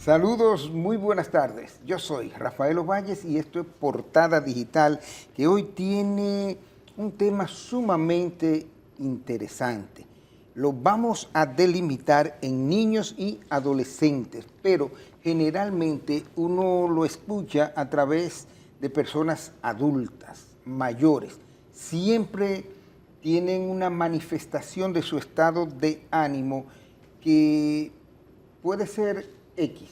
Saludos, muy buenas tardes. Yo soy Rafael Ovalles y esto es Portada Digital, que hoy tiene un tema sumamente interesante. Lo vamos a delimitar en niños y adolescentes, pero generalmente uno lo escucha a través de personas adultas, mayores. Siempre tienen una manifestación de su estado de ánimo que puede ser X,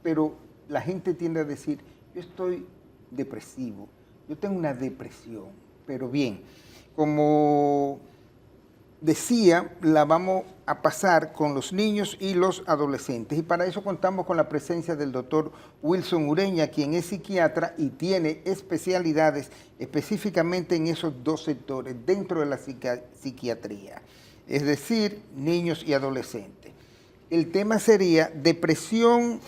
pero la gente tiende a decir, yo estoy depresivo, yo tengo una depresión. Pero bien, como decía, la vamos a pasar con los niños y los adolescentes. Y para eso contamos con la presencia del doctor Wilson Ureña, quien es psiquiatra y tiene especialidades específicamente en esos dos sectores dentro de la psiquiatría, es decir, niños y adolescentes. El tema sería depresión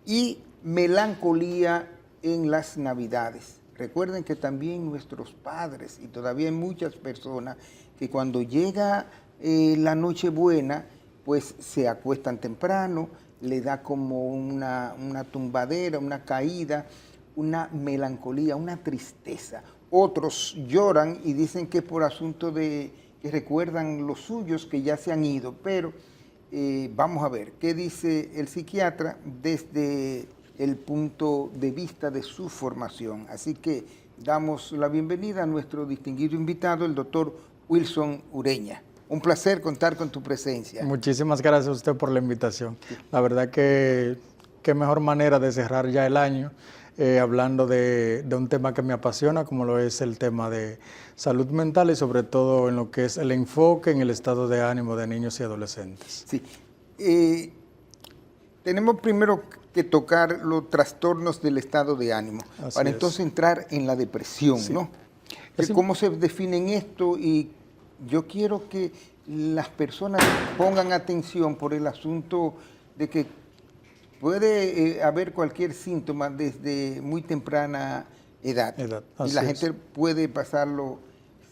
y melancolía en las Navidades. Recuerden que también nuestros padres y todavía hay muchas personas que cuando llega la Nochebuena, pues se acuestan temprano, le da como una tumbadera, una caída, una melancolía, una tristeza. Otros lloran y dicen que es por asunto de que recuerdan los suyos que ya se han ido, pero vamos a ver qué dice el psiquiatra desde el punto de vista de su formación. Así que damos la bienvenida a nuestro distinguido invitado, el doctor Wilson Ureña. Un placer contar con tu presencia. Muchísimas gracias a usted por la invitación. La verdad que qué mejor manera de cerrar ya el año hablando de un tema que me apasiona, como lo es el tema de salud mental y sobre todo en lo que es el enfoque en el estado de ánimo de niños y adolescentes. Sí. Tenemos primero que tocar los trastornos del estado de ánimo, para entonces entrar en la depresión, sí, ¿no? ¿Cómo se definen esto? Y yo quiero que las personas pongan atención por el asunto de que puede haber cualquier síntoma desde muy temprana edad y la gente puede pasarlo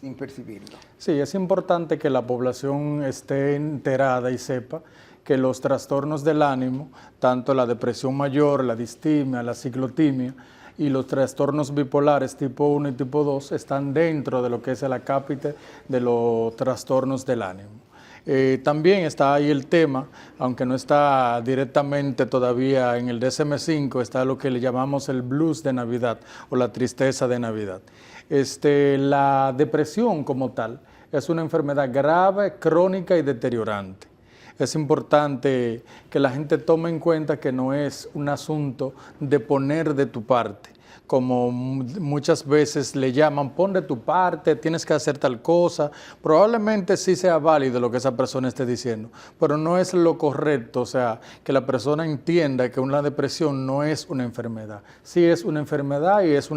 sin percibirlo. Sí, es importante que la población esté enterada y sepa que los trastornos del ánimo, tanto la depresión mayor, la distimia, la ciclotimia y los trastornos bipolares tipo 1 y tipo 2 están dentro de lo que es el acápite de los trastornos del ánimo. También está ahí el tema, aunque no está directamente todavía en el DSM-5, está lo que le llamamos el blues de Navidad o la tristeza de Navidad. La depresión como tal es una enfermedad grave, crónica y deteriorante. Es importante que la gente tome en cuenta que no es un asunto de poner de tu parte, como muchas veces le llaman, pon de tu parte, tienes que hacer tal cosa. Probablemente sí sea válido lo que esa persona esté diciendo, pero no es lo correcto, o sea, que la persona entienda que una depresión no es una enfermedad. Sí es una enfermedad y es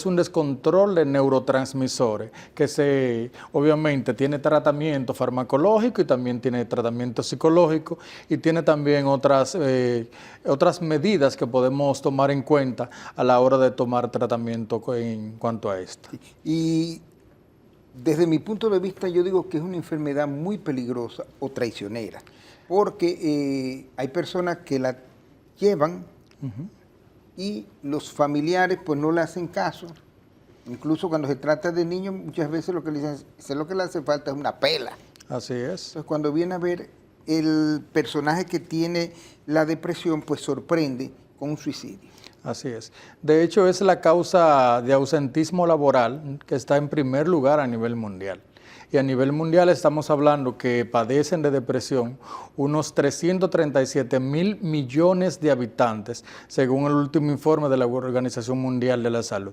un descontrol de neurotransmisores que obviamente tiene tratamiento farmacológico y también tiene tratamiento psicológico y tiene también otras medidas que podemos tomar en cuenta a la hora de tomar tratamiento en cuanto a esto. Y desde mi punto de vista yo digo que es una enfermedad muy peligrosa o traicionera, porque hay personas que la llevan y los familiares pues no le hacen caso. Incluso cuando se trata de niños muchas veces lo que le dicen es lo que le hace falta es una pela. Así es. Entonces cuando viene a ver el personaje que tiene la depresión pues sorprende con un suicidio. Así es. De hecho, es la causa de ausentismo laboral que está en primer lugar a nivel mundial. Y a nivel mundial estamos hablando que padecen de depresión unos 337.000 millones de habitantes, según el último informe de la Organización Mundial de la Salud.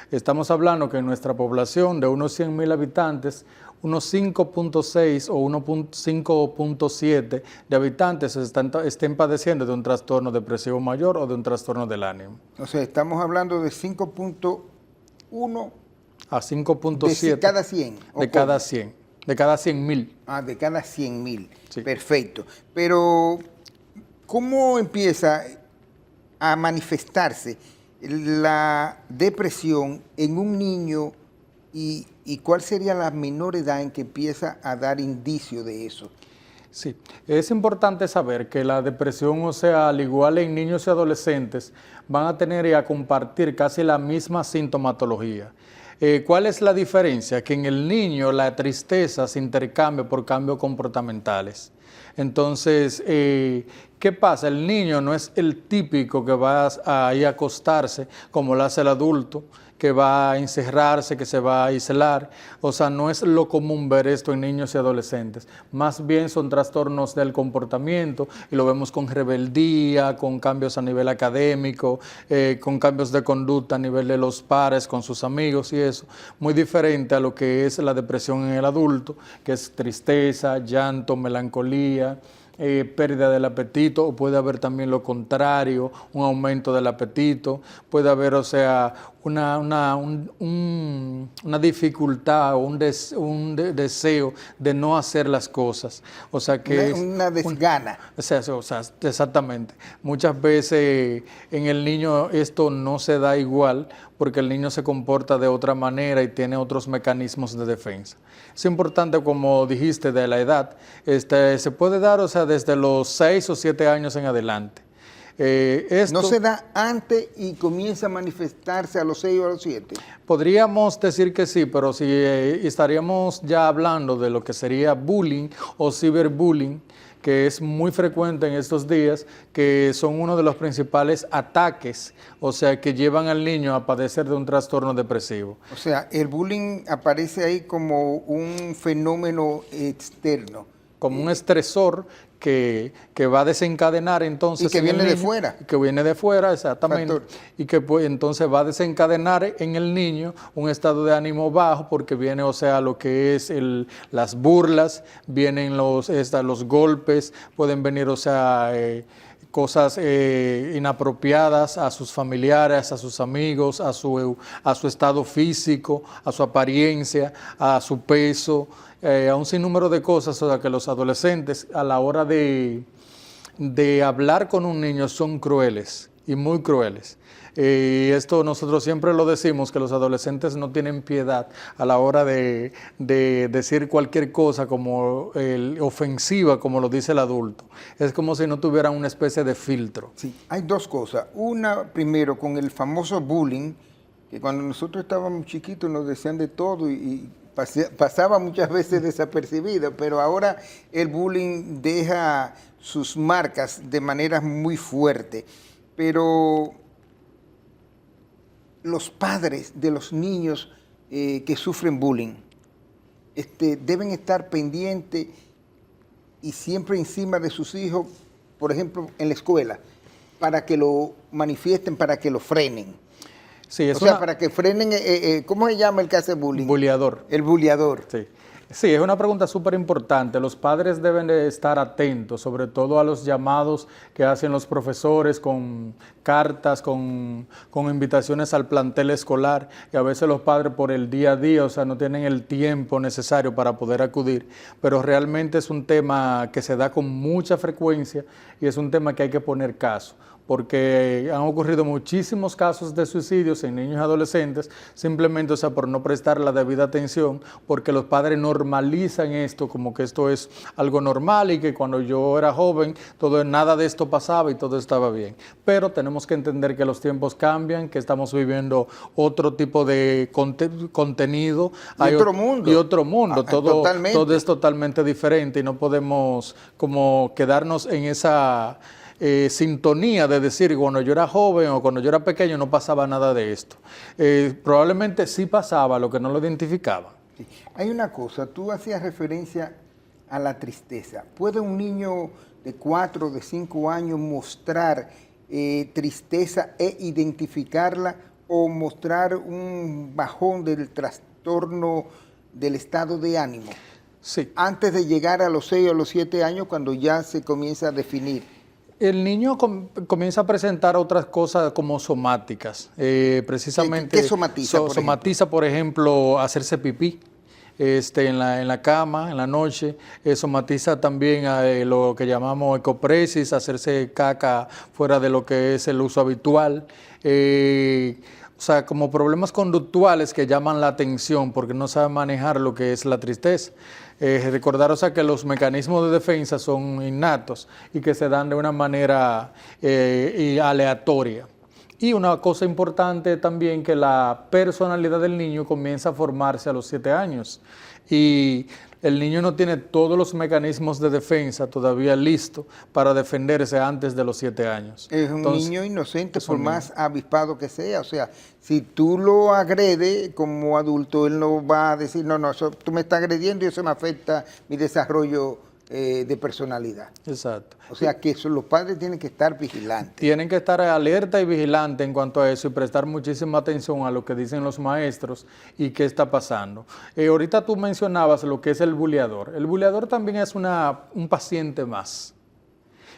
Estamos hablando que en nuestra población de unos 100.000 habitantes, unos 5.6 o 5.7 de habitantes estén padeciendo de un trastorno depresivo mayor o de un trastorno del ánimo. O sea, estamos hablando de 5.1 a 5.7 de cada 100. De cada 100. De cada 100.000. Ah, de cada 100.000. Sí. Perfecto. Pero, ¿cómo empieza a manifestarse la depresión en un niño y cuál sería la menor edad en que empieza a dar indicio de eso? Sí, es importante saber que la depresión, o sea, al igual en niños y adolescentes, van a tener y a compartir casi la misma sintomatología. ¿Cuál es la diferencia? Que en el niño la tristeza se intercambia por cambios comportamentales. Entonces, ¿qué pasa? El niño no es el típico que va a ir a acostarse como lo hace el adulto, que va a encerrarse, que se va a aislar. O sea, no es lo común ver esto en niños y adolescentes. Más bien son trastornos del comportamiento y lo vemos con rebeldía, con cambios a nivel académico, con cambios de conducta a nivel de los pares, con sus amigos y eso. Muy diferente a lo que es la depresión en el adulto, que es tristeza, llanto, melancolía, pérdida del apetito, o puede haber también lo contrario, un aumento del apetito, puede haber, o sea, una dificultad o un deseo de no hacer las cosas. O sea que una desgana. O sea, exactamente. Muchas veces en el niño esto no se da igual porque el niño se comporta de otra manera y tiene otros mecanismos de defensa. Es importante, como dijiste, de la edad, se puede dar, o sea, desde los 6 o 7 años en adelante. ¿No se da antes y comienza a manifestarse a los 6 o a los 7? Podríamos decir que sí, pero si estaríamos ya hablando de lo que sería bullying o ciberbullying, que es muy frecuente en estos días, que son uno de los principales ataques, o sea, que llevan al niño a padecer de un trastorno depresivo. O sea, el bullying aparece ahí como un fenómeno externo. Como un estresor que va a desencadenar entonces... Y que viene de fuera. Que viene de fuera, exactamente. Factor. Y que pues, entonces va a desencadenar en el niño un estado de ánimo bajo porque viene, o sea, lo que es las burlas, vienen los golpes, pueden venir, o sea... cosas inapropiadas a sus familiares, a sus amigos, a su estado físico, a su apariencia, a su peso, a un sinnúmero de cosas, o sea, que los adolescentes a la hora de hablar con un niño son crueles y muy crueles. Y esto nosotros siempre lo decimos, que los adolescentes no tienen piedad a la hora de decir cualquier cosa como ofensiva, como lo dice el adulto. Es como si no tuvieran una especie de filtro. Sí, hay dos cosas. Una, primero, con el famoso bullying, que cuando nosotros estábamos chiquitos nos decían de todo y pasaba muchas veces desapercibido, pero ahora el bullying deja sus marcas de manera muy fuerte. Pero los padres de los niños que sufren bullying deben estar pendientes y siempre encima de sus hijos, por ejemplo, en la escuela, para que lo manifiesten, para que lo frenen. Sí, o sea, para que frenen, ¿cómo se llama el que hace bullying? Bulleador. El bulleador. Sí. Sí, es una pregunta súper importante. Los padres deben de estar atentos, sobre todo a los llamados que hacen los profesores con cartas, con invitaciones al plantel escolar, y a veces los padres por el día a día, o sea, no tienen el tiempo necesario para poder acudir, pero realmente es un tema que se da con mucha frecuencia y es un tema que hay que poner caso, porque han ocurrido muchísimos casos de suicidios en niños y adolescentes, simplemente, o sea, por no prestar la debida atención, porque los padres normalizan esto como que esto es algo normal y que cuando yo era joven nada de esto pasaba y todo estaba bien. Pero tenemos que entender que los tiempos cambian, que estamos viviendo otro tipo de contenido. Y otro mundo. Y otro mundo, todo es totalmente diferente y no podemos como quedarnos en esa... sintonía de decir cuando yo era joven o cuando yo era pequeño no pasaba nada de esto. Probablemente sí pasaba, lo que no lo identificaba. Sí. Hay una cosa, tú hacías referencia a la tristeza. ¿Puede un niño de 4 o de 5 años mostrar tristeza e identificarla o mostrar un bajón del trastorno del estado de ánimo? Sí. Antes de llegar a los 6 o los 7 años, cuando ya se comienza a definir. El niño comienza a presentar otras cosas como somáticas. Precisamente, ¿Qué somatiza, por somatiza, por ejemplo, hacerse pipí en la cama, en la noche. Somatiza también lo que llamamos ecopresis, hacerse caca fuera de lo que es el uso habitual. o sea, como problemas conductuales que llaman la atención porque no sabe manejar lo que es la tristeza. Recordar, o sea, que los mecanismos de defensa son innatos y que se dan de una manera aleatoria. Y una cosa importante también, que la personalidad del niño comienza a formarse a los 7 años. Y el niño no tiene todos los mecanismos de defensa todavía listos para defenderse antes de los 7 años. Es un Entonces, niño inocente, es por un más niño. avispado que sea. O sea, si tú lo agredes como adulto, él no va a decir, no, tú me estás agrediendo y eso me afecta mi desarrollo de personalidad. Exacto. O sea, que los padres tienen que estar vigilantes. Tienen que estar alerta y vigilante en cuanto a eso y prestar muchísima atención a lo que dicen los maestros y qué está pasando. Ahorita tú mencionabas lo que es el buleador. El buleador también es un paciente más.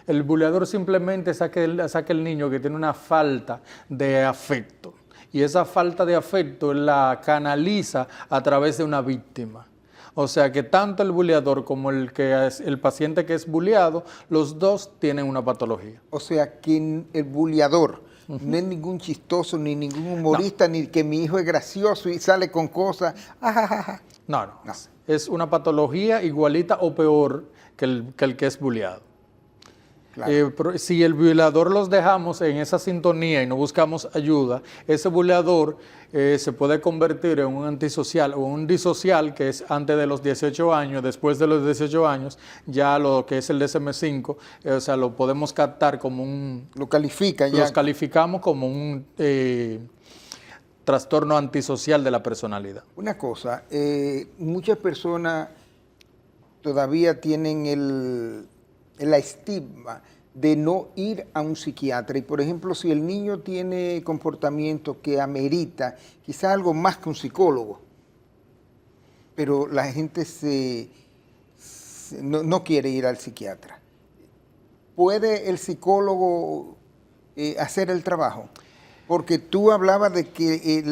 El buleador simplemente saca el niño que tiene una falta de afecto, y esa falta de afecto la canaliza a través de una víctima. O sea que tanto el buleador como el paciente que es buleado, los dos tienen una patología. O sea, que el buleador no es ningún chistoso, ni ningún humorista, ni que mi hijo es gracioso y sale con cosas. No. Es una patología igualita o peor que el que es buleado. Claro. Si el buleador los dejamos en esa sintonía y no buscamos ayuda, ese buleador se puede convertir en un antisocial o un disocial, que es antes de los 18 años. Después de los 18 años, ya lo que es el DSM-5, o sea, lo podemos captar como un... Lo califican ya. Los calificamos como un trastorno antisocial de la personalidad. Una cosa, muchas personas todavía tienen la estigma de no ir a un psiquiatra. Y por ejemplo, si el niño tiene comportamiento que amerita quizá algo más que un psicólogo, pero la gente no quiere ir al psiquiatra, ¿puede el psicólogo hacer el trabajo? Porque tú hablabas de que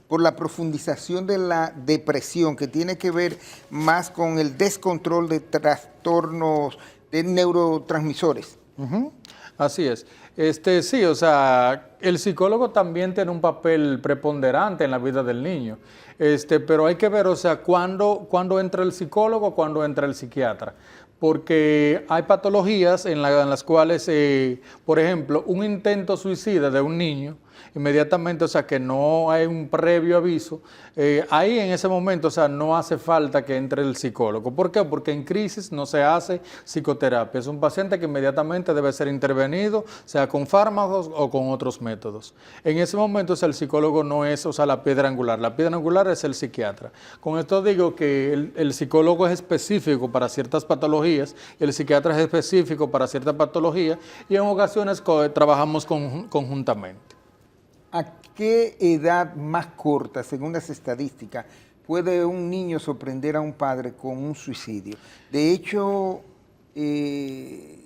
por la profundización de la depresión, que tiene que ver más con el descontrol de trastornos de neurotransmisores. Así es. Sí, o sea, el psicólogo también tiene un papel preponderante en la vida del niño. Pero hay que ver, o sea, cuándo entra el psicólogo, cuándo entra el psiquiatra. Porque hay patologías en las cuales, por ejemplo, un intento suicida de un niño, inmediatamente, o sea, que no hay un previo aviso, ahí en ese momento, o sea, no hace falta que entre el psicólogo. ¿Por qué? Porque en crisis no se hace psicoterapia. Es un paciente que inmediatamente debe ser intervenido, sea con fármacos o con otros métodos. En ese momento, o sea, el psicólogo no es, o sea, la piedra angular. La piedra angular es el psiquiatra. Con esto digo que el psicólogo es específico para ciertas patologías, y el psiquiatra es específico para ciertas patologías, y en ocasiones trabajamos conjuntamente. ¿A qué edad más corta, según las estadísticas, puede un niño sorprender a un padre con un suicidio? De hecho, en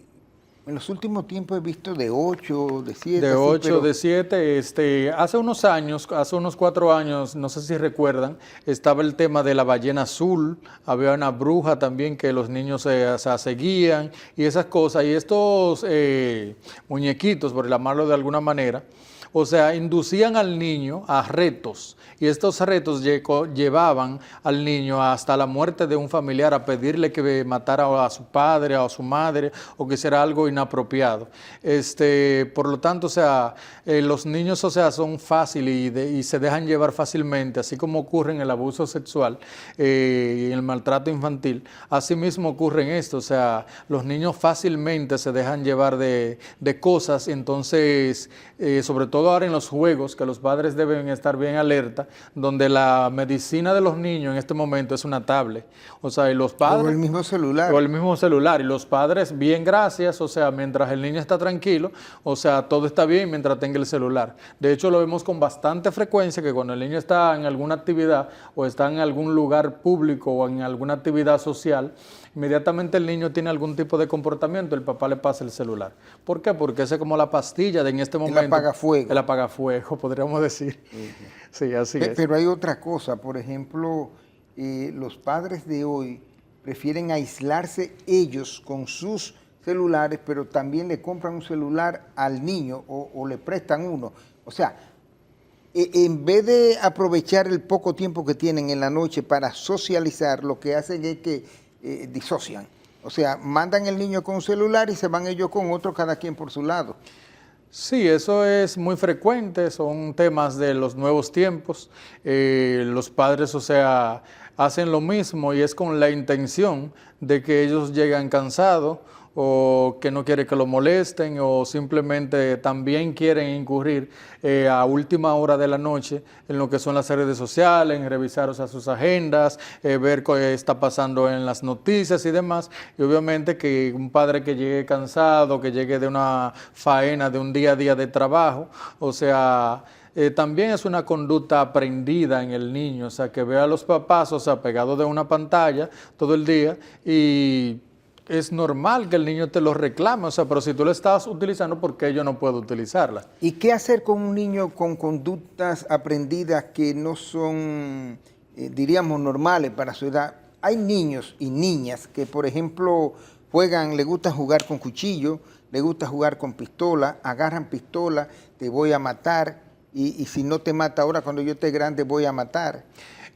los últimos tiempos he visto de 8, de 7. De 8, pero... de 7. Hace unos años, hace unos 4 años, no sé si recuerdan, estaba el tema de la ballena azul, había una bruja también que los niños se seguían y esas cosas. Y estos muñequitos, por llamarlo de alguna manera, o sea, inducían al niño a retos, y estos retos llevaban al niño hasta la muerte de un familiar, a pedirle que matara a su padre o a su madre, o que hiciera algo inapropiado. Por lo tanto, o sea, los niños, o sea, son fáciles y se dejan llevar fácilmente, así como ocurre en el abuso sexual y el maltrato infantil. Así mismo ocurre en esto, o sea, los niños fácilmente se dejan llevar de cosas. Entonces, sobre todo ahora en los juegos, que los padres deben estar bien alerta, donde la medicina de los niños en este momento es una tablet. O sea, y los padres... O el mismo celular. O el mismo celular. Y los padres, bien, gracias, o sea, mientras el niño está tranquilo, o sea, todo está bien mientras tenga el celular. De hecho, lo vemos con bastante frecuencia, que cuando el niño está en alguna actividad o está en algún lugar público o en alguna actividad social, inmediatamente el niño tiene algún tipo de comportamiento, el papá le pasa el celular. ¿Por qué? Porque ese es como la pastilla de en este momento. El apagafuego. El apagafuego, podríamos decir. Sí, así es. Pero hay otra cosa, por ejemplo, los padres de hoy prefieren aislarse ellos con sus celulares, pero también le compran un celular al niño o le prestan uno. O sea, En vez de aprovechar el poco tiempo que tienen en la noche para socializar, lo que hacen es que disocian. O sea, mandan el niño con un celular y se van ellos con otro, cada quien por su lado. Sí, eso es muy frecuente, son temas de los nuevos tiempos. Los padres, o sea, hacen lo mismo y es con la intención de que ellos lleguen cansados o que no quieren que lo molesten o simplemente también quieren incurrir a última hora de la noche en lo que son las redes sociales, en revisar, o sea, sus agendas, ver qué está pasando en las noticias y demás. Y obviamente que un padre que llegue cansado, que llegue de una faena, de un día a día de trabajo, o sea, también es una conducta aprendida en el niño, o sea, que vea a los papás, o sea, pegados de una pantalla todo el día y es normal que el niño te lo reclame, o sea, pero si tú lo estás utilizando, ¿por qué yo no puedo utilizarla? ¿Y qué hacer con un niño con conductas aprendidas que no son, diríamos, normales para su edad? Hay niños y niñas que, por ejemplo, juegan, les gusta jugar con cuchillo, les gusta jugar con pistola, agarran pistola, te voy a matar, y si no te mata ahora, cuando yo esté grande, voy a matar.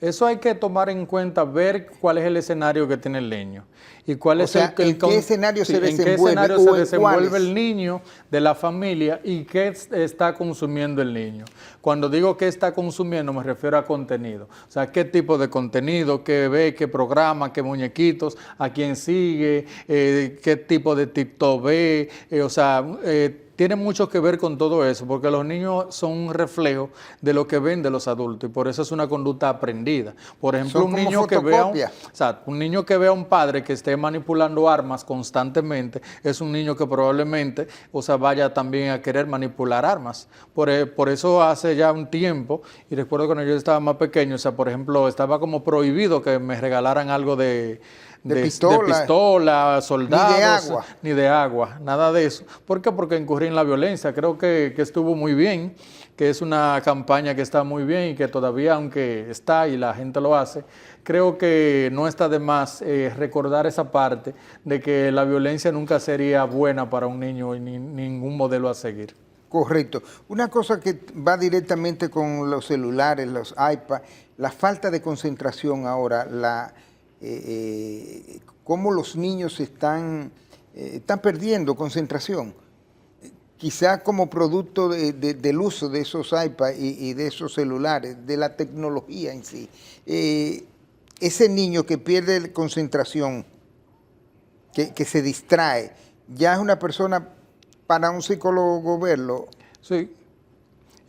Eso hay que tomar en cuenta, ver cuál es el escenario que tiene el niño. Y cuál es ¿En qué escenario se desenvuelve el niño de la familia y qué está consumiendo el niño? Cuando digo qué está consumiendo, me refiero a contenido. O sea, qué tipo de contenido, qué ve, qué programa, qué muñequitos, a quién sigue, qué tipo de TikTok ve, tiene mucho que ver con todo eso, porque los niños son un reflejo de lo que ven de los adultos y por eso es una conducta aprendida. Por ejemplo, un niño que vea a un padre que esté manipulando armas constantemente, es un niño que probablemente, o sea, vaya también a querer manipular armas. Por eso hace ya un tiempo, y recuerdo cuando yo estaba más pequeño, o sea, por ejemplo, estaba como prohibido que me regalaran algo de pistola, soldados, ni de agua, nada de eso. ¿Por qué? Porque incurrí en la violencia. Creo que estuvo muy bien, que es una campaña que está muy bien y que todavía, aunque está y la gente lo hace, creo que no está de más recordar esa parte de que la violencia nunca sería buena para un niño y ningún modelo a seguir. Correcto. Una cosa que va directamente con los celulares, los iPads, la falta de concentración ahora, cómo los niños están perdiendo concentración, quizá como producto del uso de esos iPads y de esos celulares, de la tecnología en sí. Ese niño que pierde concentración, que se distrae, ya es una persona para un psicólogo verlo. Sí.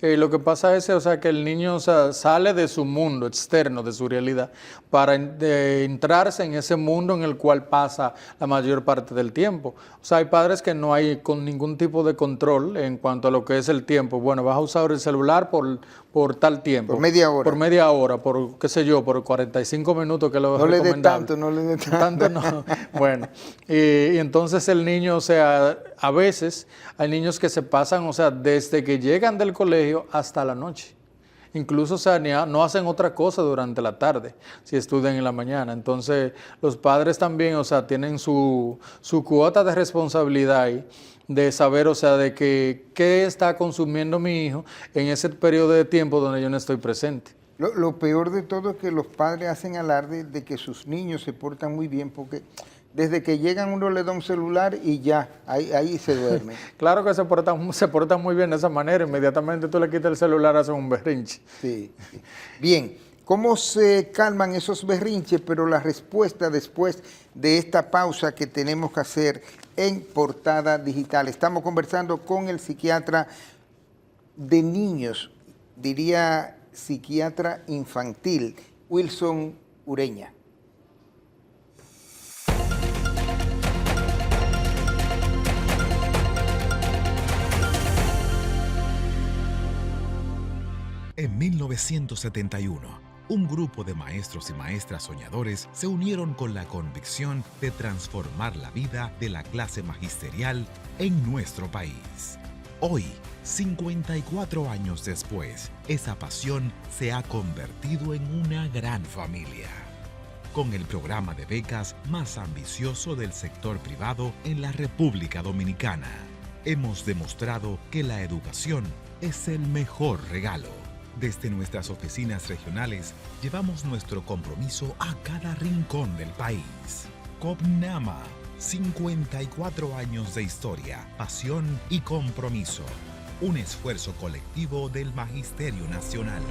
Lo que pasa es, o sea, que el niño, o sea, sale de su mundo externo, de su realidad, para entrarse en ese mundo en el cual pasa la mayor parte del tiempo. O sea, hay padres que no hay con ningún tipo de control en cuanto a lo que es el tiempo. Bueno, vas a usar el celular por tal tiempo. Por media hora. Por media hora, por qué sé yo, por 45 minutos que lo no recomendable. No le dé tanto. No. Bueno, y entonces el niño, o sea, a veces hay niños que se pasan, o sea, desde que llegan del colegio hasta la noche. Incluso, o sea, no hacen otra cosa durante la tarde, si estudian en la mañana. Entonces, los padres también, o sea, tienen su cuota de responsabilidad ahí, de saber, o sea, de qué está consumiendo mi hijo en ese periodo de tiempo donde yo no estoy presente. Lo peor de todo es que los padres hacen alarde de que sus niños se portan muy bien, porque desde que llegan uno le da un celular y ya, ahí se duerme. Claro que se portan muy bien de esa manera, inmediatamente tú le quitas el celular, hacen un berrinche. Sí. Bien, ¿cómo se calman esos berrinches? Pero la respuesta después de esta pausa que tenemos que hacer en Portada Digital. Estamos conversando con el psiquiatra de niños, diría psiquiatra infantil, Wilson Ureña. En 1971, un grupo de maestros y maestras soñadores se unieron con la convicción de transformar la vida de la clase magisterial en nuestro país. Hoy, 54 años después, esa pasión se ha convertido en una gran familia. Con el programa de becas más ambicioso del sector privado en la República Dominicana, hemos demostrado que la educación es el mejor regalo. Desde nuestras oficinas regionales, llevamos nuestro compromiso a cada rincón del país. COPNAMA, 54 años de historia, pasión y compromiso. Un esfuerzo colectivo del Magisterio Nacional.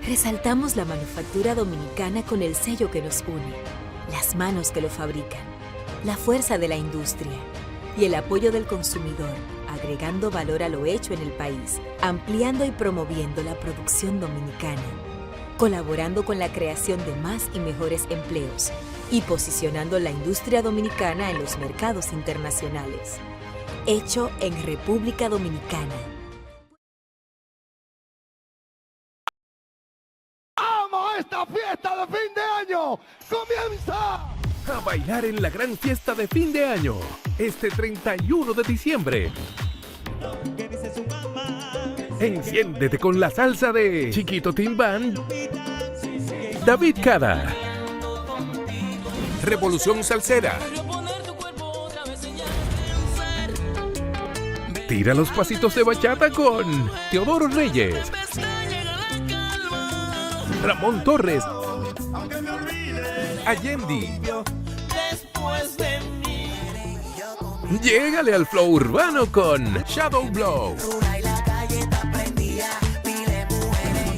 Resaltamos la manufactura dominicana con el sello que nos une, las manos que lo fabrican, la fuerza de la industria y el apoyo del consumidor, agregando valor a lo hecho en el país, ampliando y promoviendo la producción dominicana, colaborando con la creación de más y mejores empleos y posicionando la industria dominicana en los mercados internacionales. Hecho en República Dominicana. ¡Vamos! ¡Esta fiesta de fin de año comienza! A bailar en la gran fiesta de fin de año, este 31 de diciembre. Enciéndete con la salsa de Chiquito Timbán, David Cada, Revolución Salsera. Tira los pasitos de bachata con Teodoro Reyes, Ramón Torres, Allende. Llégale al flow urbano con Shadow Blow,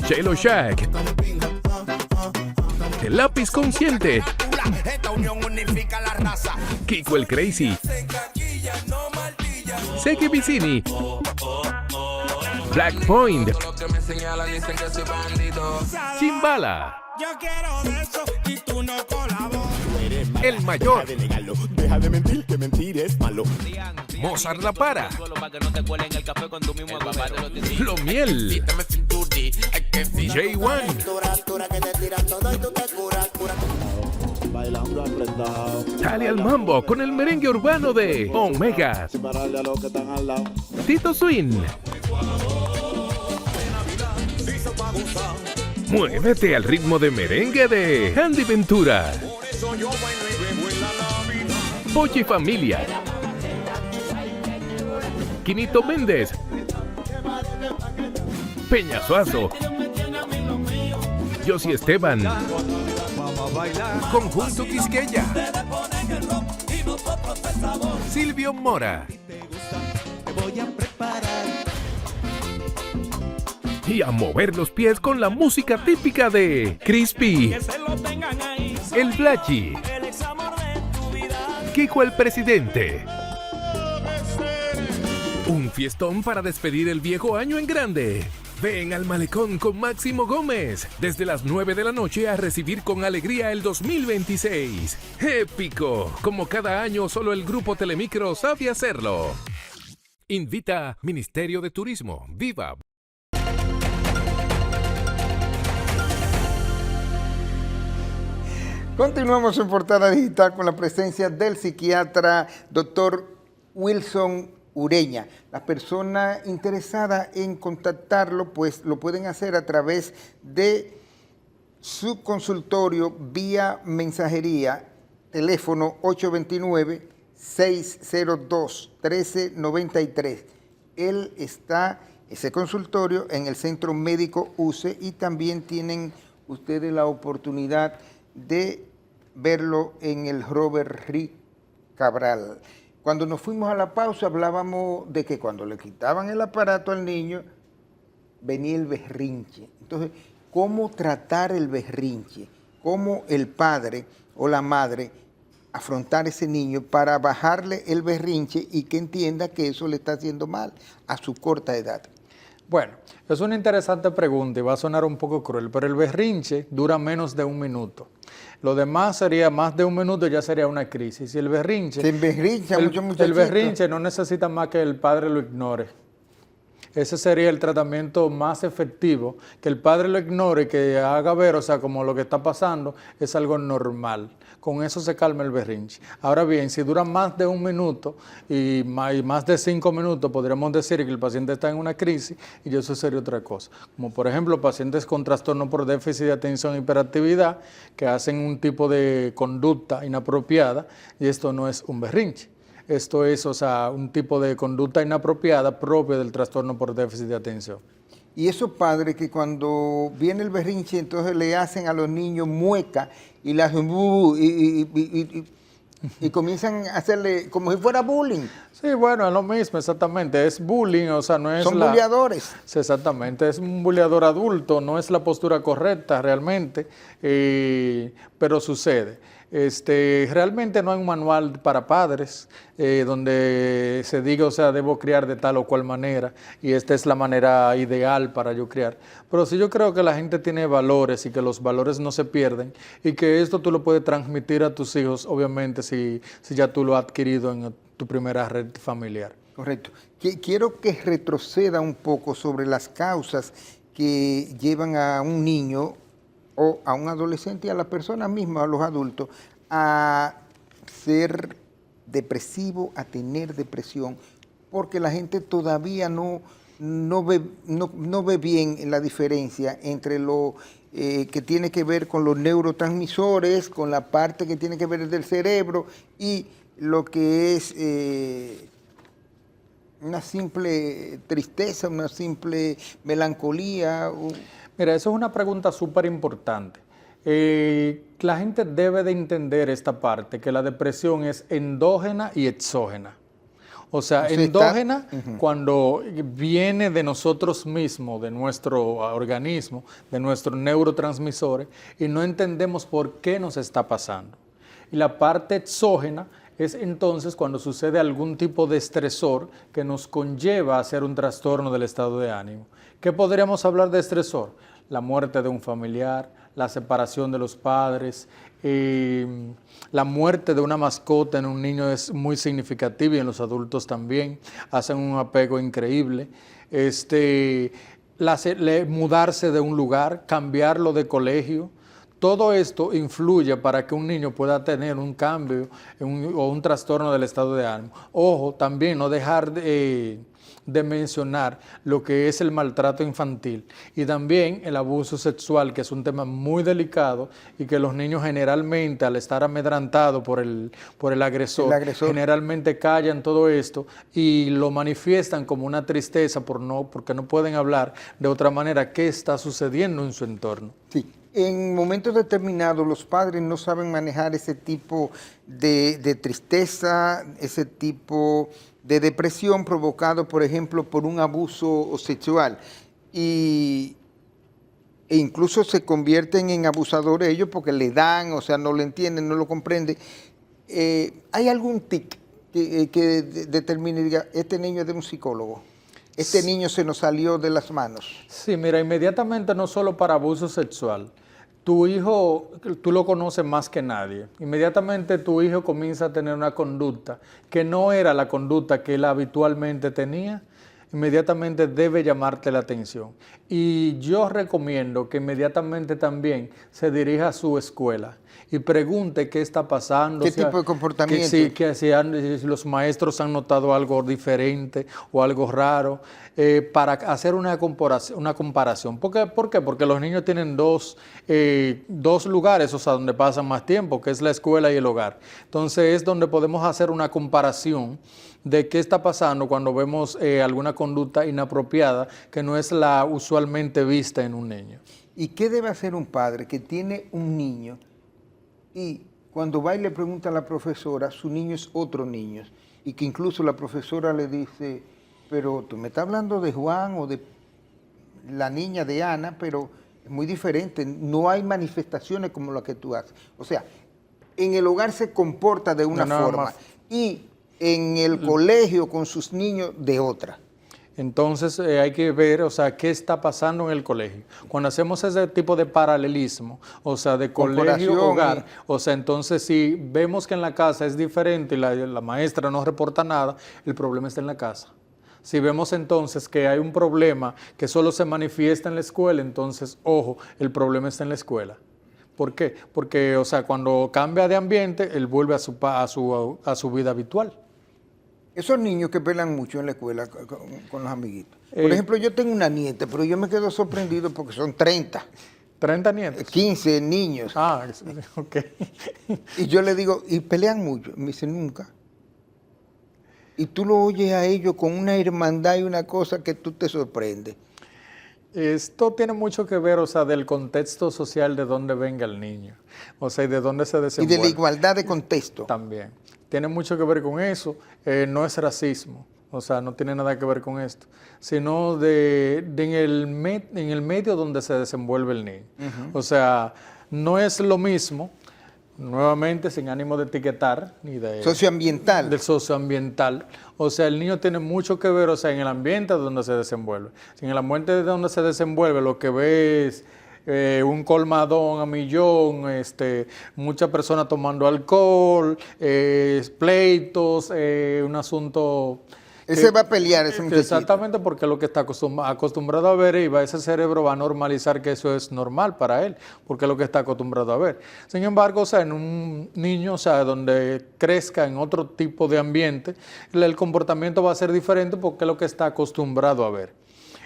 Chelo Shack, El Lápiz Consciente, Kiko el Crazy, Seki Vicini, Black Point, Chimbala, El Mayor, Deja de mentir, que mentir es malo. Mozart La Para, Lo Miel, J1, Dale al mambo con el merengue urbano de Omega, Tito Swing. Muévete al ritmo de merengue de Andy Ventura, Pochi Familia, Quinito Méndez, Peña Suazo, Josie Esteban, Conjunto Quisqueya, Silvio Mora y a mover los pies con la música típica de Crispy, El Blachi, Kiko el Presidente. Un fiestón para despedir el viejo año en grande. Ven al Malecón con Máximo Gómez desde las 9 de la noche a recibir con alegría el 2026. ¡Épico! Como cada año, solo el Grupo Telemicro sabe hacerlo. Invita Ministerio de Turismo. ¡Viva! Continuamos en Portada Digital con la presencia del psiquiatra Dr. Wilson Ureña. Las personas interesadas en contactarlo, pues lo pueden hacer a través de su consultorio vía mensajería, teléfono 829-602-1393. Él está, ese consultorio, en el Centro Médico UCE y también tienen ustedes la oportunidad de verlo en el Robert Rick Cabral. Cuando nos fuimos a la pausa hablábamos de que cuando le quitaban el aparato al niño venía el berrinche. Entonces, ¿cómo tratar el berrinche? ¿Cómo el padre o la madre afrontar ese niño para bajarle el berrinche y que entienda que eso le está haciendo mal a su corta edad? Bueno, es una interesante pregunta y va a sonar un poco cruel, pero el berrinche dura menos de 1 minuto. Lo demás sería más de 1 minuto, ya sería una crisis. Y el berrinche, el berrinche no necesita más que el padre lo ignore. Ese sería el tratamiento más efectivo, que el padre lo ignore, que haga ver, o sea, como lo que está pasando es algo normal. Con eso se calma el berrinche. Ahora bien, si dura más de 1 minuto y más de 5 minutos, podríamos decir que el paciente está en una crisis y eso sería otra cosa. Como por ejemplo, pacientes con trastorno por déficit de atención e hiperactividad que hacen un tipo de conducta inapropiada y esto no es un berrinche. Esto es, o sea, un tipo de conducta inapropiada propia del trastorno por déficit de atención. Y esos padres que cuando viene el berrinche, entonces le hacen a los niños mueca y le hacen y comienzan a hacerle como si fuera bullying. Sí, bueno, es lo mismo, exactamente. Es bullying, o sea, no es Son bulleadores. Sí, exactamente, es un bulleador adulto, no es la postura correcta realmente, pero sucede. Realmente no hay un manual para padres donde se diga, o sea, debo criar de tal o cual manera y esta es la manera ideal para yo criar. Pero sí yo creo que la gente tiene valores y que los valores no se pierden y que esto tú lo puedes transmitir a tus hijos, obviamente, si ya tú lo has adquirido en tu primera red familiar. Correcto. Quiero que retroceda un poco sobre las causas que llevan a un niño o a un adolescente y a la persona misma, a los adultos, a ser depresivo, a tener depresión, porque la gente todavía no ve bien la diferencia entre lo que tiene que ver con los neurotransmisores, con la parte que tiene que ver del cerebro y lo que es una simple tristeza, una simple melancolía. Mira, eso es una pregunta súper importante. La gente debe de entender esta parte, que la depresión es endógena y exógena. O sea, endógena cuando viene de nosotros mismos, de nuestro organismo, de nuestros neurotransmisores, y no entendemos por qué nos está pasando. Y la parte exógena es entonces cuando sucede algún tipo de estresor que nos conlleva a hacer un trastorno del estado de ánimo. ¿Qué podríamos hablar de estresor? La muerte de un familiar, la separación de los padres, la muerte de una mascota en un niño es muy significativa y en los adultos también, hacen un apego increíble. Mudarse de un lugar, cambiarlo de colegio, todo esto influye para que un niño pueda tener un cambio o un trastorno del estado de ánimo. Ojo, también no dejar de mencionar lo que es el maltrato infantil y también el abuso sexual, que es un tema muy delicado y que los niños generalmente al estar amedrantados por el agresor, generalmente callan todo esto y lo manifiestan como una tristeza porque no pueden hablar de otra manera qué está sucediendo en su entorno. Sí. En momentos determinados los padres no saben manejar ese tipo de tristeza, ese tipo de depresión provocado, por ejemplo, por un abuso sexual. E incluso se convierten en abusadores ellos porque le dan, o sea, no lo entienden, no lo comprenden. ¿Hay algún tic que determine y diga, este niño es de un psicólogo? Este niño se nos salió de las manos. Sí, mira, inmediatamente no solo para abuso sexual. Tu hijo, tú lo conoces más que nadie. Inmediatamente tu hijo comienza a tener una conducta que no era la conducta que él habitualmente tenía. Inmediatamente debe llamarte la atención. Y yo recomiendo que inmediatamente también se dirija a su escuela y pregunte qué está pasando. ¿Qué tipo de comportamiento? Si los maestros han notado algo diferente o algo raro, para hacer una comparación. ¿Por qué? Porque los niños tienen dos lugares, o sea, donde pasan más tiempo, que es la escuela y el hogar. Entonces es donde podemos hacer una comparación de qué está pasando cuando vemos alguna conducta inapropiada que no es la usualmente vista en un niño. ¿Y qué debe hacer un padre que tiene un niño y cuando va y le pregunta a la profesora, su niño es otro niño, y que incluso la profesora le dice, pero tú me estás hablando de Juan o de la niña de Ana, pero es muy diferente, no hay manifestaciones como las que tú haces? O sea, en el hogar se comporta de una forma y en el colegio con sus niños de otra. Entonces hay que ver, o sea, qué está pasando en el colegio. Cuando hacemos ese tipo de paralelismo, o sea, de colegio-hogar, o sea, entonces si vemos que en la casa es diferente y la maestra no reporta nada, el problema está en la casa. Si vemos entonces que hay un problema que solo se manifiesta en la escuela, entonces, ojo, el problema está en la escuela. ¿Por qué? Porque, o sea, cuando cambia de ambiente, él vuelve a su vida habitual. Esos niños que pelean mucho en la escuela con los amiguitos. Por ejemplo, yo tengo una nieta, pero yo me quedo sorprendido porque son 30. ¿30 nietos? 15 niños. Ah, ok. Y yo le digo, ¿y pelean mucho? Me dice, nunca. Y tú lo oyes a ellos con una hermandad y una cosa que tú te sorprendes. Esto tiene mucho que ver, o sea, del contexto social de dónde venga el niño, o sea, y de dónde se Y desenvuelve. de la igualdad de contexto. También. Tiene mucho que ver con eso. No es racismo, o sea, no tiene nada que ver con esto, sino en el medio donde se desenvuelve el niño. O sea, no es lo mismo, nuevamente sin ánimo de etiquetar, ni de... Socioambiental. Del socioambiental. O sea, el niño tiene mucho que ver, o sea, en el ambiente donde se desenvuelve. Si en el ambiente donde se desenvuelve lo que ve es un colmadón a millón, muchas personas tomando alcohol, pleitos, un asunto... Ese va a pelear, ese muchachito. Exactamente, porque es lo que está acostumbrado a ver, y ese cerebro va a normalizar que eso es normal para él, porque es lo que está acostumbrado a ver. Sin embargo, o sea, en un niño, o sea, donde crezca en otro tipo de ambiente, el comportamiento va a ser diferente porque es lo que está acostumbrado a ver.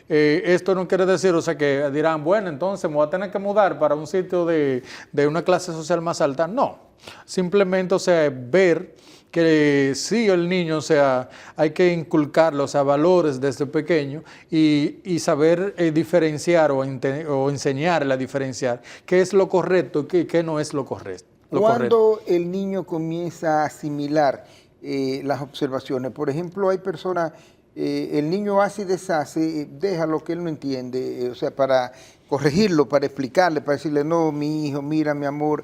Esto no quiere decir, o sea, que dirán, bueno, entonces me voy a tener que mudar para un sitio de una clase social más alta. No, simplemente, o sea, ver que sí, el niño, o sea, hay que inculcarle, o sea, valores desde pequeño y saber diferenciar o enseñarle a diferenciar qué es lo correcto y qué no es lo correcto. Cuando el niño comienza a asimilar las observaciones, por ejemplo, hay personas, el niño hace y deshace, deja lo que él no entiende, o sea, para corregirlo, para explicarle, para decirle, no, mi hijo, mira, mi amor,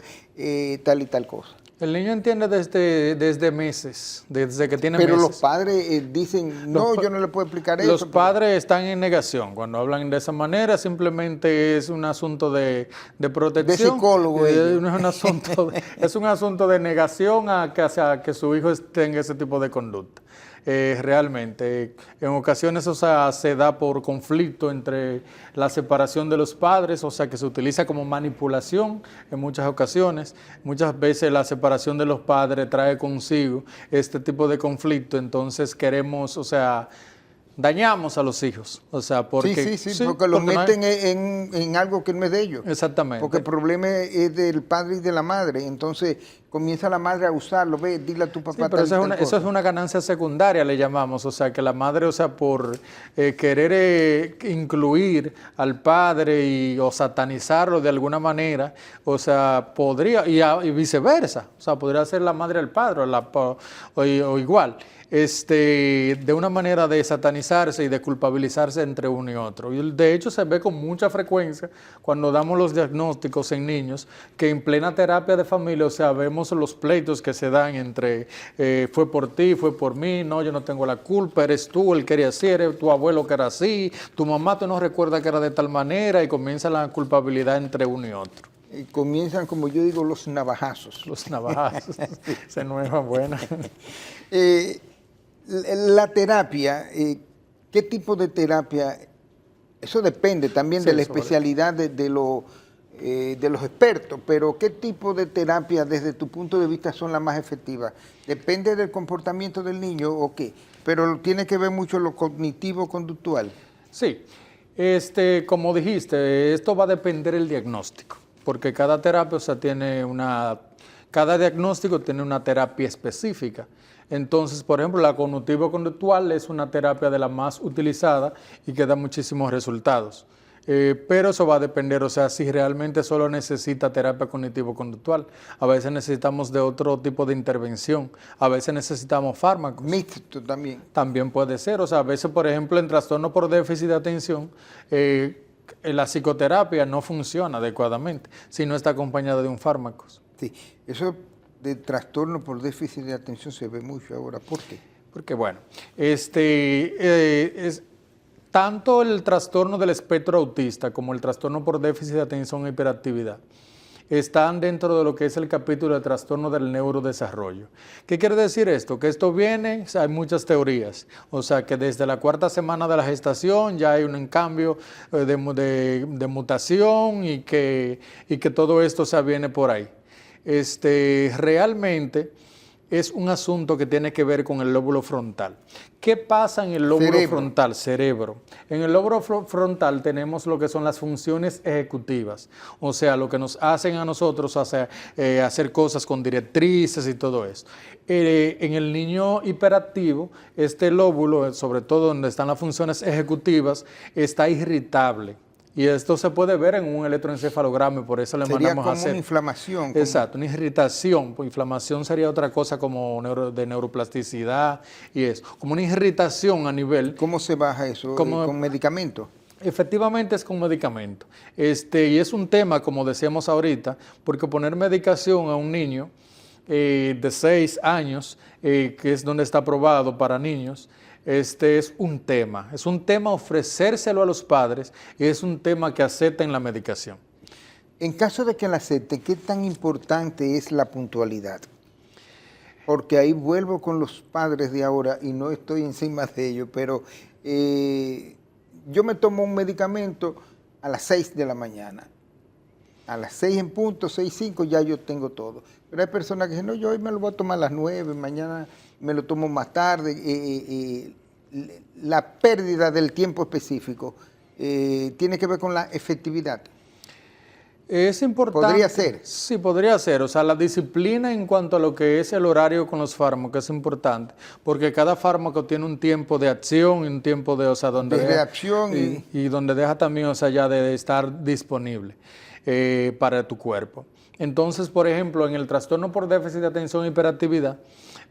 tal y tal cosa. El niño entiende desde meses, desde que tiene Pero meses. los padres dicen, no, yo no le puedo explicar eso. Los padres están en negación. Cuando hablan de esa manera, simplemente es un asunto de protección. De psicólogo. Es un asunto de negación a que su hijo tenga ese tipo de conducta. Realmente, en ocasiones, o sea, se da por conflicto entre la separación de los padres, o sea, que se utiliza como manipulación en muchas ocasiones. Muchas veces la separación de los padres trae consigo este tipo de conflicto, entonces queremos, o sea, dañamos a los hijos, o sea, porque... Sí, porque los meten en algo que no es de ellos. Exactamente. Porque el problema es del padre y de la madre, entonces comienza la madre a usarlo, ve, dile a tu papá. Sí, pero eso es una ganancia secundaria, le llamamos, o sea, que la madre, o sea, por querer incluir al padre o satanizarlo de alguna manera, o sea, podría, y viceversa, o sea, podría ser la madre al padre o igual. De una manera de satanizarse y de culpabilizarse entre uno y otro. Y de hecho se ve con mucha frecuencia cuando damos los diagnósticos en niños, que en plena terapia de familia, o sea, vemos los pleitos que se dan entre fue por ti, fue por mí, no, yo no tengo la culpa, eres tú el que eres así, eres tu abuelo que era así, tu mamá tú no recuerdas que era de tal manera, y comienza la culpabilidad entre uno y otro. Y comienzan, como yo digo, los navajazos. Los navajazos, esa nueva buena. La terapia, ¿qué tipo de terapia? Eso depende también de la especialidad de los expertos, pero ¿qué tipo de terapia desde tu punto de vista son las más efectivas? ¿Depende del comportamiento del niño o qué? Pero tiene que ver mucho lo cognitivo-conductual. Sí, como dijiste, esto va a depender del diagnóstico, porque cada terapia, o sea, cada diagnóstico tiene una terapia específica. Entonces, por ejemplo, la cognitivo-conductual es una terapia de la más utilizada y que da muchísimos resultados. Pero eso va a depender, o sea, si realmente solo necesita terapia cognitivo-conductual. A veces necesitamos de otro tipo de intervención, a veces necesitamos fármacos. Mixto también. También puede ser, o sea, a veces, por ejemplo, en trastorno por déficit de atención, la psicoterapia no funciona adecuadamente si no está acompañada de un fármaco. Sí, eso de trastorno por déficit de atención se ve mucho ahora. ¿Por qué? Porque, bueno, tanto el trastorno del espectro autista como el trastorno por déficit de atención e hiperactividad están dentro de lo que es el capítulo de trastorno del neurodesarrollo. ¿Qué quiere decir esto? Que esto viene, o sea, hay muchas teorías, o sea, que desde la 4ª semana de la gestación ya hay un cambio de mutación y que todo esto, o sea, viene por ahí. Realmente es un asunto que tiene que ver con el lóbulo frontal. ¿Qué pasa en el lóbulo frontal? Cerebro. En el lóbulo frontal tenemos lo que son las funciones ejecutivas, o sea, lo que nos hacen a nosotros hacer cosas con directrices y todo eso. En el niño hiperactivo, este lóbulo, sobre todo donde están las funciones ejecutivas, está irritable. Y esto se puede ver en un electroencefalograma y por eso le mandamos a hacer. Sería como una inflamación. Exacto, una irritación. Pues inflamación sería otra cosa como de neuroplasticidad y eso. Como una irritación a nivel. ¿Cómo se baja eso? ¿Con medicamentos? Efectivamente es con medicamento. Y es un tema, como decíamos ahorita, porque poner medicación a un niño de 6 años, que es donde está aprobado para niños, es un tema ofrecérselo a los padres y es un tema que acepten la medicación. En caso de que la acepten, ¿qué tan importante es la puntualidad? Porque ahí vuelvo con los padres de ahora y no estoy encima de ellos, pero yo me tomo un medicamento a las 6 de la mañana. A las 6 en punto, 6:05 ya yo tengo todo. Pero hay personas que dicen, no, yo hoy me lo voy a tomar a las 9, mañana me lo tomo más tarde. La pérdida del tiempo específico tiene que ver con la efectividad. Es importante. ¿Podría ser? Sí, podría ser. O sea, la disciplina en cuanto a lo que es el horario con los fármacos es importante, porque cada fármaco tiene un tiempo de acción y un tiempo de, o sea, donde de reacción y donde deja también, o sea, ya de estar disponible para tu cuerpo. Entonces, por ejemplo, en el trastorno por déficit de atención e hiperactividad,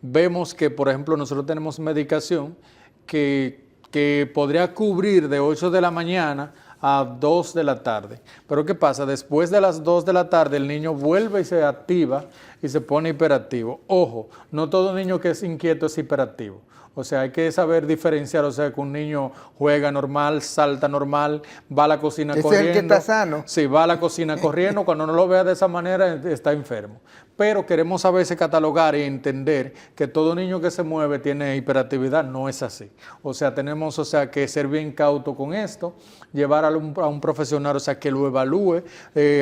vemos que, por ejemplo, nosotros tenemos medicación que podría cubrir de 8 de la mañana a 2 de la tarde. Pero ¿qué pasa? Después de las 2 de la tarde el niño vuelve y se activa y se pone hiperactivo. Ojo, no todo niño que es inquieto es hiperactivo. O sea, hay que saber diferenciar, o sea, que un niño juega normal, salta normal, va a la cocina corriendo. ¿Es el que está sano? Sí, va a la cocina corriendo, cuando no lo vea de esa manera está enfermo. Pero queremos a veces catalogar y entender que todo niño que se mueve tiene hiperactividad, no es así. O sea, tenemos, o sea, que ser bien cauto con esto, llevar a un profesional, o sea, que lo evalúe.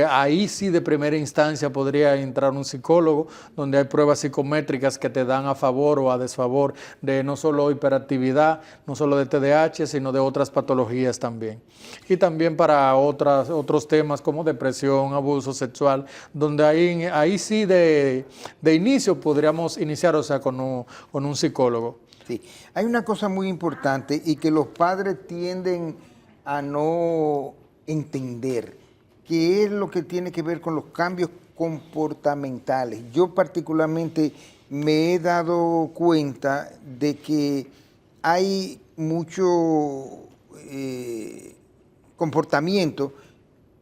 Ahí sí de primera instancia podría entrar un psicólogo, donde hay pruebas psicométricas que te dan a favor o a desfavor de no solo hiperactividad, no solo de TDAH, sino de otras patologías también. Y también para otros temas como depresión, abuso sexual, donde ahí sí de inicio podríamos iniciar, o sea, con un psicólogo. Sí, hay una cosa muy importante y que los padres tienden a no entender, que es lo que tiene que ver con los cambios comportamentales. Yo particularmente me he dado cuenta de que hay mucho comportamiento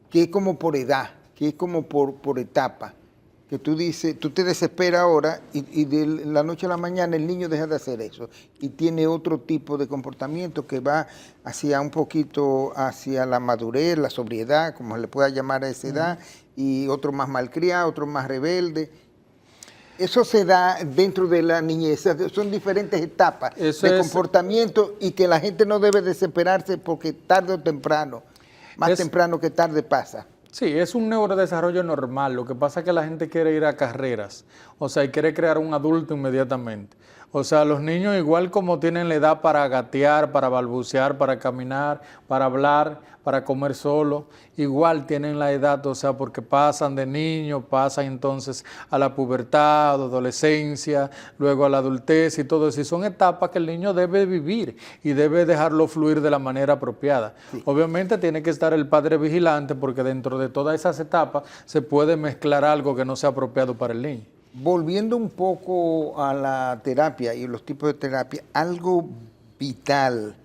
que es como por edad, que es como por etapa, que tú dices, tú te desesperas ahora y de la noche a la mañana el niño deja de hacer eso y tiene otro tipo de comportamiento que va hacia un poquito hacia la madurez, la sobriedad, como se le pueda llamar a esa edad, y otro más malcriado, otro más rebelde. Eso se da dentro de la niñez, son diferentes etapas de comportamiento y que la gente no debe desesperarse porque tarde o temprano, más temprano que tarde pasa. Sí, es un neurodesarrollo normal, lo que pasa es que la gente quiere ir a carreras, o sea, y quiere crear un adulto inmediatamente. O sea, los niños igual como tienen la edad para gatear, para balbucear, para caminar, para hablar, para comer solo, igual tienen la edad, o sea, porque pasan de niño, pasan entonces a la pubertad, adolescencia, luego a la adultez y todo eso. Y son etapas que el niño debe vivir y debe dejarlo fluir de la manera apropiada. Sí. Obviamente tiene que estar el padre vigilante porque dentro de todas esas etapas se puede mezclar algo que no sea apropiado para el niño. Volviendo un poco a la terapia y los tipos de terapia, algo vital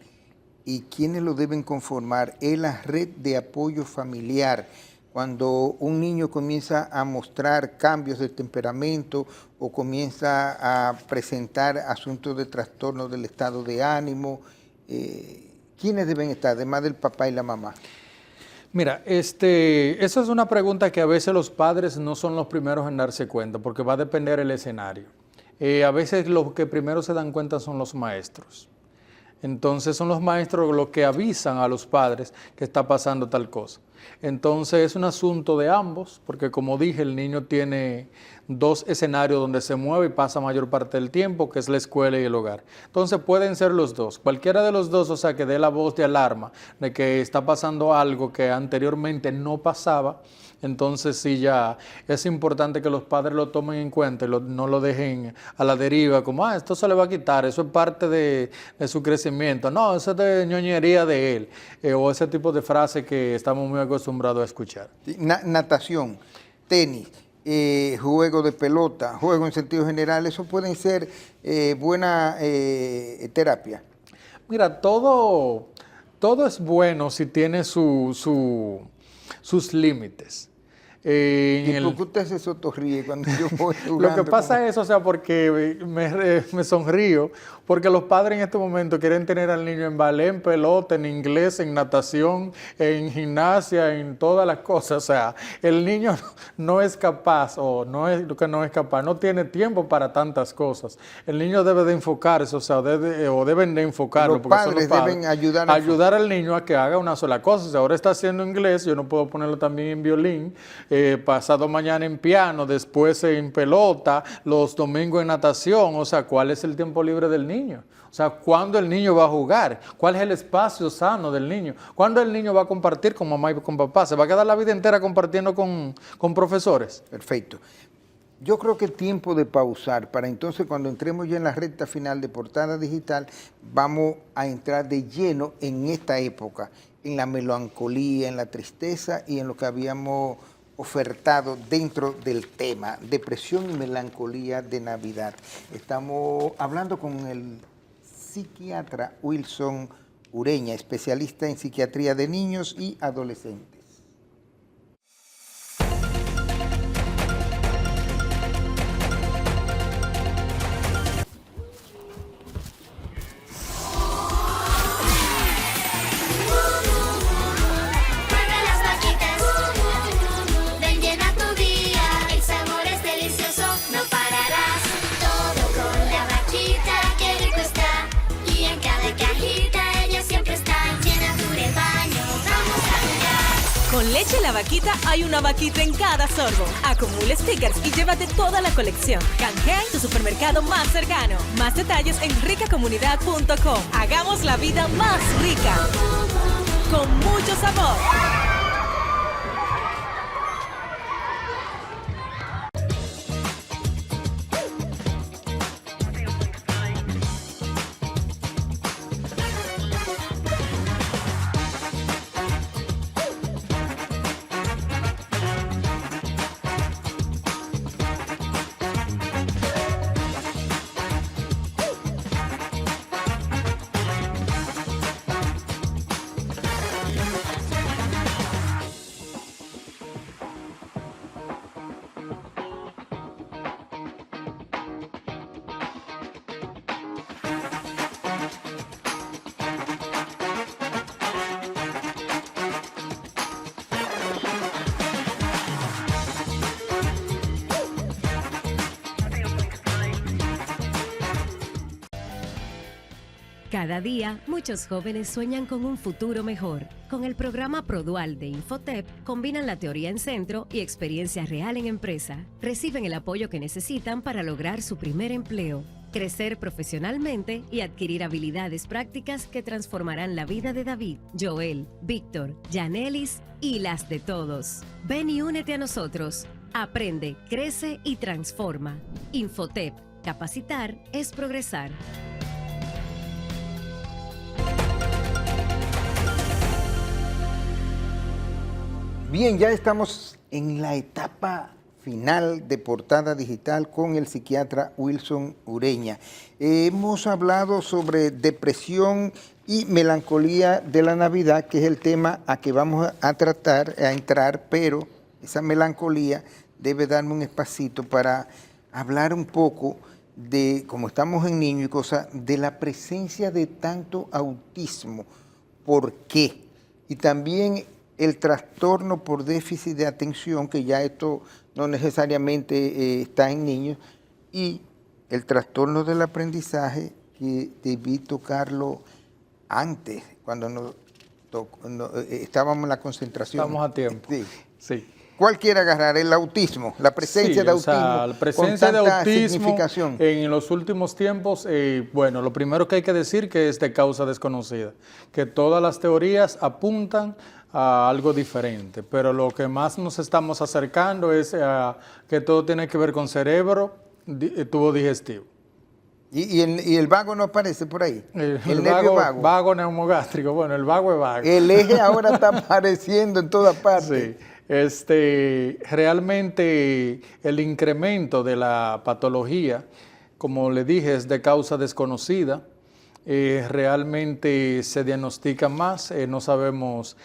y quienes lo deben conformar es la red de apoyo familiar. Cuando un niño comienza a mostrar cambios de temperamento o comienza a presentar asuntos de trastorno del estado de ánimo, ¿quiénes deben estar, además del papá y la mamá? Mira, esa es una pregunta que a veces los padres no son los primeros en darse cuenta, porque va a depender el escenario. A veces los que primero se dan cuenta son los maestros. Entonces son los maestros los que avisan a los padres que está pasando tal cosa. Entonces es un asunto de ambos, porque como dije, el niño tiene dos escenarios donde se mueve y pasa mayor parte del tiempo, que es la escuela y el hogar. Entonces pueden ser los dos, cualquiera de los dos, o sea, que dé la voz de alarma de que está pasando algo que anteriormente no pasaba. Entonces sí, ya es importante que los padres lo tomen en cuenta y no lo dejen a la deriva, como, esto se le va a quitar, eso es parte de su crecimiento. No, eso es de ñoñería de él, o ese tipo de frase que estamos muy acostumbrados a escuchar. Natación, tenis, juego de pelota, juego en sentido general, eso pueden ser buena terapia. Mira, todo es bueno si tiene sus límites. ¿Y por qué usted se sotorríe cuando yo voy jugando? Lo que pasa es, o sea, porque me sonrío, porque los padres en este momento quieren tener al niño en ballet, en pelota, en inglés, en natación, en gimnasia, en todas las cosas. O sea, el niño no es capaz, no tiene tiempo para tantas cosas. El niño debe de enfocarse, o sea, deben de enfocarlo. Los padres deben ayudar al niño a que haga una sola cosa. Si ahora está haciendo inglés, yo no puedo ponerlo también en violín, pasado mañana en piano, después en pelota, los domingos en natación. O sea, ¿cuál es el tiempo libre del niño? O sea, ¿cuándo el niño va a jugar? ¿Cuál es el espacio sano del niño? ¿Cuándo el niño va a compartir con mamá y con papá? ¿Se va a quedar la vida entera compartiendo con profesores? Perfecto. Yo creo que es tiempo de pausar para entonces cuando entremos ya en la recta final de Portada Digital, vamos a entrar de lleno en esta época, en la melancolía, en la tristeza y en lo que habíamos ofertado dentro del tema, depresión y melancolía de Navidad. Estamos hablando con el psiquiatra Wilson Ureña, especialista en psiquiatría de niños y adolescentes. Con Leche La Vaquita hay una vaquita en cada sorbo. Acumula stickers y llévate toda la colección. Canjea en tu supermercado más cercano. Más detalles en ricacomunidad.com. Hagamos la vida más rica. Con mucho sabor. Cada día, muchos jóvenes sueñan con un futuro mejor. Con el programa Produal de Infotep, combinan la teoría en centro y experiencia real en empresa. Reciben el apoyo que necesitan para lograr su primer empleo, crecer profesionalmente y adquirir habilidades prácticas que transformarán la vida de David, Joel, Víctor, Yanelis y las de todos. Ven y únete a nosotros. Aprende, crece y transforma. Infotep. Capacitar es progresar. Bien, ya estamos en la etapa final de Portada Digital con el psiquiatra Wilson Ureña. Hemos hablado sobre depresión y melancolía de la Navidad, que es el tema a que vamos a entrar, pero esa melancolía debe darme un espacito para hablar un poco de, como estamos en niños y cosas, de la presencia de tanto autismo. ¿Por qué? Y también el trastorno por déficit de atención, que ya esto no necesariamente está en niños, y el trastorno del aprendizaje, que debí tocarlo antes, cuando nos estábamos en la concentración. Estamos a tiempo. Sí. Sí. ¿Cuál quiere agarrar? El autismo, la presencia Sí, de o autismo. sea, la presencia con de tanta autismo significación. en los últimos tiempos, bueno, lo primero que hay que decir que es de causa desconocida, que todas las teorías apuntan a algo diferente, pero lo que más nos estamos acercando es que todo tiene que ver con cerebro, tubo digestivo. ¿Y el vago no aparece por ahí? El nervio vago neumogástrico, bueno, el vago es vago. El eje ahora está apareciendo en todas partes. Sí. Realmente el incremento de la patología, como le dije, es de causa desconocida. Realmente se diagnostica más, no sabemos.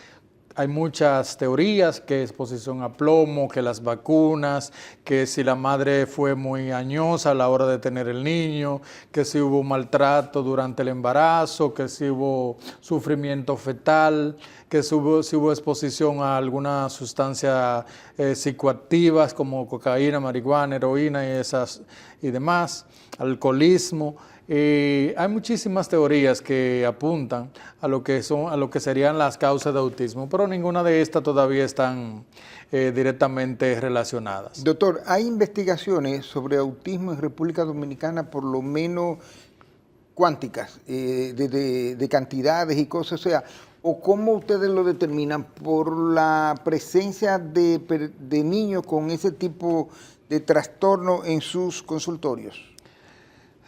Hay muchas teorías, que exposición a plomo, que las vacunas, que si la madre fue muy añosa a la hora de tener el niño, que si hubo maltrato durante el embarazo, que si hubo sufrimiento fetal, que si hubo exposición a algunas sustancias psicoactivas como cocaína, marihuana, heroína y demás, alcoholismo. Hay muchísimas teorías que apuntan a lo que serían las causas de autismo, pero ninguna de estas todavía están directamente relacionadas. Doctor, ¿hay investigaciones sobre autismo en República Dominicana, por lo menos cuánticas, de cantidades y cosas? O sea, ¿o cómo ustedes lo determinan? ¿Por la presencia de niños con ese tipo de trastorno en sus consultorios?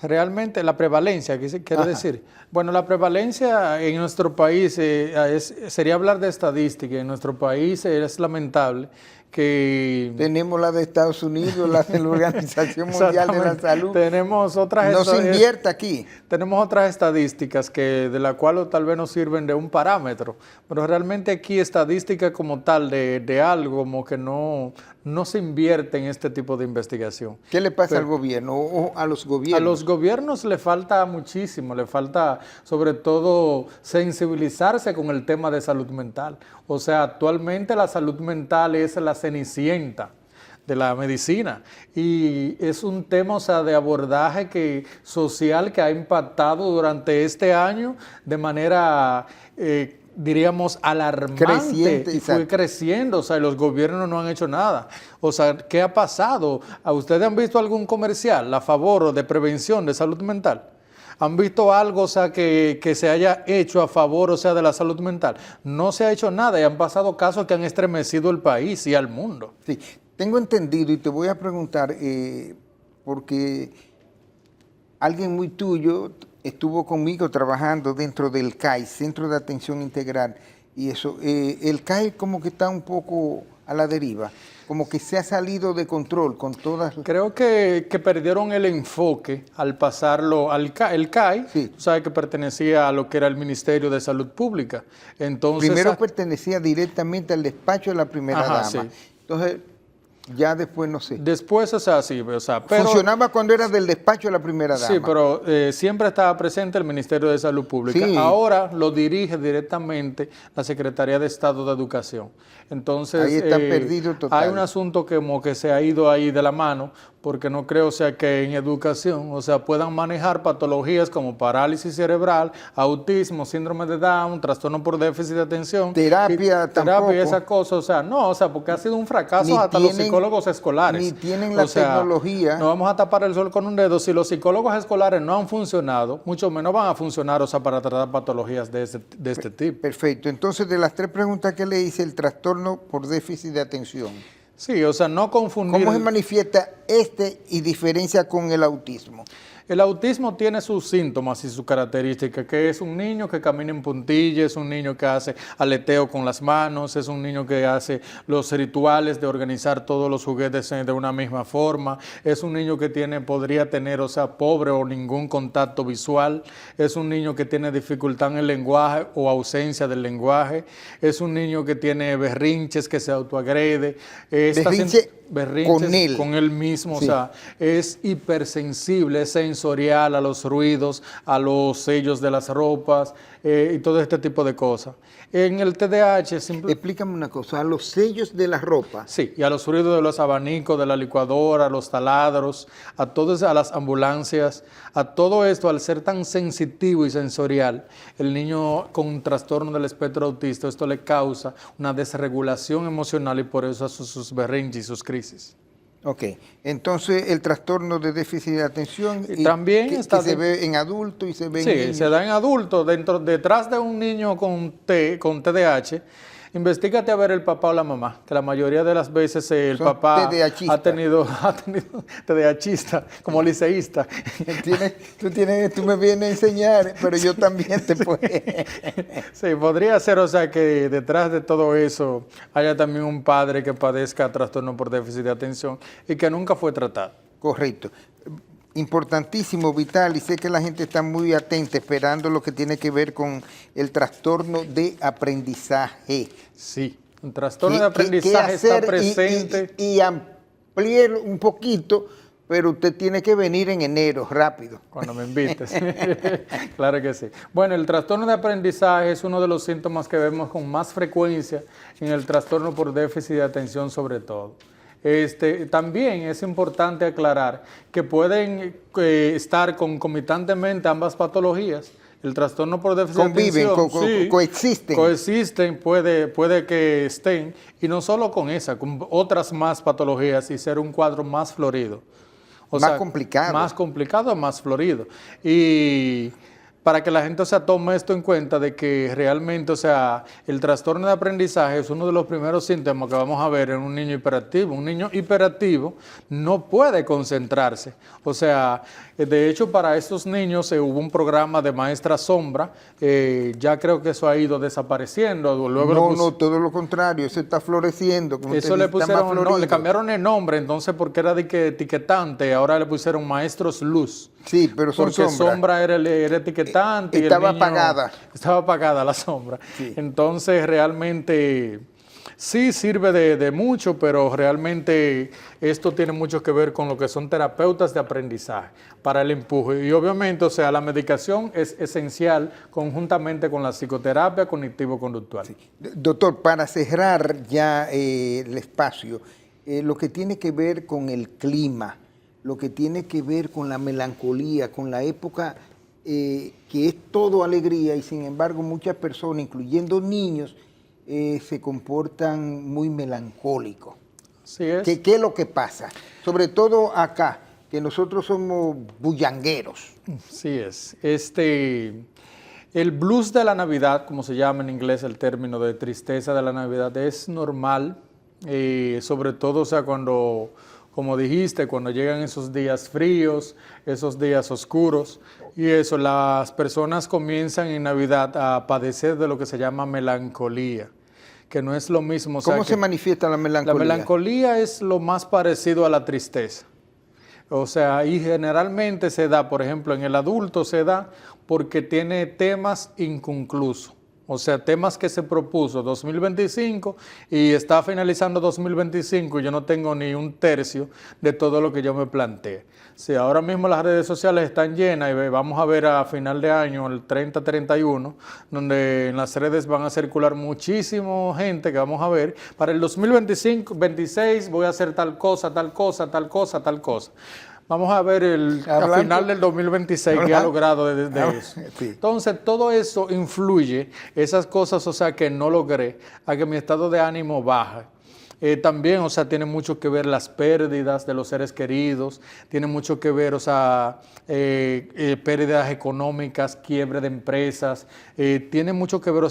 Realmente la prevalencia, quiero decir. Bueno, la prevalencia en nuestro país, sería hablar de estadística, en nuestro país es lamentable que... Tenemos la de Estados Unidos, la de la Organización Mundial de la Salud. Tenemos otras... No se invierte aquí. Tenemos otras estadísticas de las cuales tal vez nos sirven de un parámetro, pero realmente aquí estadística como tal de algo como que no se invierte en este tipo de investigación. ¿Qué le pasa al gobierno o a los gobiernos? A los gobiernos le falta muchísimo, le falta sobre todo sensibilizarse con el tema de salud mental. O sea, actualmente la salud mental es la cenicienta de la medicina y es un tema, o sea, de abordaje social que ha impactado durante este año de manera diríamos alarmante, creciente, y fue creciendo, o sea, los gobiernos no han hecho nada. O sea, ¿qué ha pasado? ¿A ustedes han visto algún comercial a favor o de prevención de salud mental? ¿Han visto algo, o sea, que se haya hecho a favor, o sea, de la salud mental? No se ha hecho nada y han pasado casos que han estremecido el país y al mundo. Sí, tengo entendido y te voy a preguntar, porque alguien muy tuyo estuvo conmigo trabajando dentro del CAI, Centro de Atención Integral, y eso, el CAI como que está un poco a la deriva, como que se ha salido de control con todas... Creo que perdieron el enfoque al pasarlo al CAI. El CAI, sí. Tú sabes que pertenecía a lo que era el Ministerio de Salud Pública. Entonces, primero pertenecía directamente al despacho de la primera dama. Sí. Entonces, ya después no sé. Después, o sea, sí, o sea, pero... Funcionaba cuando era del despacho de la primera dama. Sí, pero siempre estaba presente el Ministerio de Salud Pública. Sí. Ahora lo dirige directamente la Secretaría de Estado de Educación. Entonces, ahí está perdido total. Hay un asunto como que se ha ido ahí de la mano, porque no creo, o sea, que en educación, o sea, puedan manejar patologías como parálisis cerebral, autismo, síndrome de Down, trastorno por déficit de atención. Terapia tampoco. Y esas cosas, o sea, no, o sea, porque ha sido un fracaso hasta los psicólogos escolares. Ni tienen la tecnología. No vamos a tapar el sol con un dedo. Si los psicólogos escolares no han funcionado, mucho menos van a funcionar, o sea, para tratar patologías de este tipo. Perfecto. Entonces, de las 3 preguntas que le hice, el trastorno por déficit de atención. Sí, o sea, no confundir... ¿Cómo se manifiesta y diferencia con el autismo? El autismo tiene sus síntomas y sus características, que es un niño que camina en puntillas, es un niño que hace aleteo con las manos, es un niño que hace los rituales de organizar todos los juguetes de una misma forma, es un niño que podría tener, o sea, pobre o ningún contacto visual, es un niño que tiene dificultad en el lenguaje o ausencia del lenguaje, es un niño que tiene berrinches, que se autoagrede. berrinches con él mismo, sí. O sea, es hipersensible, es sensorial a los ruidos, a los sellos de las ropas y todo este tipo de cosas. En el TDAH Explícame una cosa, a los sellos de la ropa. Sí, y a los ruidos de los abanicos, de la licuadora, a los taladros, a las ambulancias, a todo esto, al ser tan sensitivo y sensorial, el niño con un trastorno del espectro autista, esto le causa una desregulación emocional y por eso hace sus berrinches y sus crisis. Ok, entonces el trastorno de déficit de atención y también que se ve en adultos y se ve en niños. Sí, se da en adultos. Detrás de un niño con TDAH, investígate a ver el papá o la mamá, que la mayoría de las veces el Son papá TDAhistas. ha tenido TDAhista, como liceísta. Tú me vienes a enseñar, pero yo también te puedo. Sí, podría ser, o sea, que detrás de todo eso haya también un padre que padezca trastorno por déficit de atención y que nunca fue tratado. Correcto. Importantísimo, vital, y sé que la gente está muy atenta esperando lo que tiene que ver con el trastorno de aprendizaje. Sí, un trastorno de aprendizaje está presente. Y ampliar un poquito, pero usted tiene que venir en enero, rápido. Cuando me invites. Claro que sí. Bueno, el trastorno de aprendizaje es uno de los síntomas que vemos con más frecuencia en el trastorno por déficit de atención sobre todo. También es importante aclarar que pueden estar concomitantemente ambas patologías. El trastorno por déficit de atención coexisten. Coexisten, puede que estén, y no solo con esa, con otras más patologías y ser un cuadro más florido. Complicado. Más complicado, más florido. Y para que la gente, tome esto en cuenta de que realmente, el trastorno de aprendizaje es uno de los primeros síntomas que vamos a ver en un niño hiperactivo. Un niño hiperactivo no puede concentrarse. De hecho, para estos niños hubo un programa de maestra sombra, ya creo que eso ha ido desapareciendo. Luego no, todo lo contrario, eso está floreciendo. Como eso le cambiaron el nombre, entonces porque era de que etiquetante, ahora le pusieron maestros luz. Sí, pero son porque sombra era etiquetante. Estaba apagada. Estaba apagada la sombra. Sí. Entonces realmente sí sirve de mucho, pero realmente esto tiene mucho que ver con lo que son terapeutas de aprendizaje para el empuje. Y obviamente, la medicación es esencial conjuntamente con la psicoterapia cognitivo-conductual. Sí. Doctor, para cerrar ya el espacio, lo que tiene que ver con el clima, lo que tiene que ver con la melancolía, con la época que es todo alegría y sin embargo muchas personas, incluyendo niños, se comportan muy melancólicos. Así es. ¿Qué es lo que pasa? Sobre todo acá, que nosotros somos bullangueros. Sí es. El blues de la Navidad, como se llama en inglés el término de tristeza de la Navidad, es normal, sobre todo, cuando, como dijiste, cuando llegan esos días fríos, esos días oscuros, y eso, las personas comienzan en Navidad a padecer de lo que se llama melancolía, que no es lo mismo. ¿Cómo se manifiesta la melancolía? La melancolía es lo más parecido a la tristeza. Y generalmente se da, por ejemplo, en el adulto se da porque tiene temas inconclusos. Temas que se propuso 2025 y está finalizando 2025 y yo no tengo ni un tercio de todo lo que yo me planteé. Sí, ahora mismo las redes sociales están llenas y vamos a ver a final de año, el 30-31, donde en las redes van a circular muchísimo gente que vamos a ver. Para el 2025-26 voy a hacer tal cosa, tal cosa, tal cosa, tal cosa. Vamos a ver al final del 2026 que ha logrado de eso. Sí. Entonces, todo eso influye, esas cosas, que no logré, a que mi estado de ánimo baje. También, tiene mucho que ver las pérdidas de los seres queridos, tiene mucho que ver, pérdidas económicas, quiebre de empresas, tiene mucho que ver,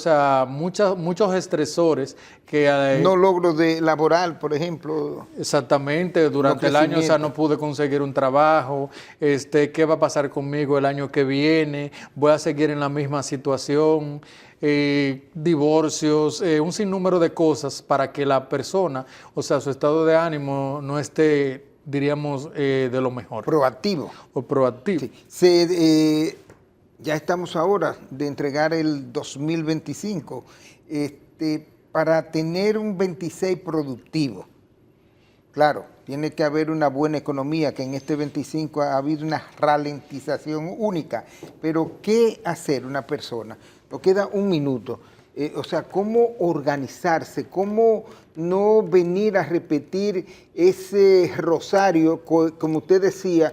muchos estresores que... no logro laboral, por ejemplo. Exactamente, durante el año, no pude conseguir un trabajo, ¿qué va a pasar conmigo el año que viene? ¿Voy a seguir en la misma situación? Divorcios, un sinnúmero de cosas para que la persona, su estado de ánimo no esté, diríamos, de lo mejor. Proactivo. O proactivo. Sí. Ya estamos ahora de entregar el 2025. Para tener un 26 productivo, Claro, tiene que haber una buena economía, que en este 25 ha habido una ralentización única. Pero, ¿qué hacer una persona? Nos queda un minuto. O sea, ¿cómo organizarse? ¿Cómo no venir a repetir ese rosario, como usted decía,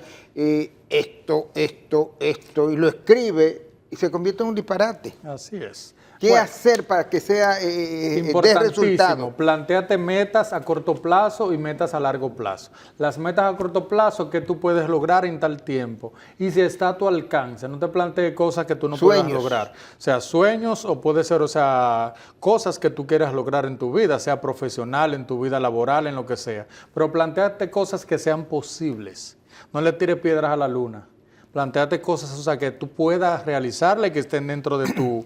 esto, y lo escribe y se convierte en un disparate? Así es. ¿Qué hacer para que sea de resultado? Plantéate metas a corto plazo y metas a largo plazo. Las metas a corto plazo que tú puedes lograr en tal tiempo. Y si está a tu alcance, no te plantees cosas que tú no puedas lograr. O sea, sueños o puede ser, o sea, cosas que tú quieras lograr en tu vida, sea profesional, en tu vida laboral, en lo que sea. Pero plantéate cosas que sean posibles. No le tires piedras a la luna. Plantéate cosas, o sea, que tú puedas realizarla y que estén dentro de tu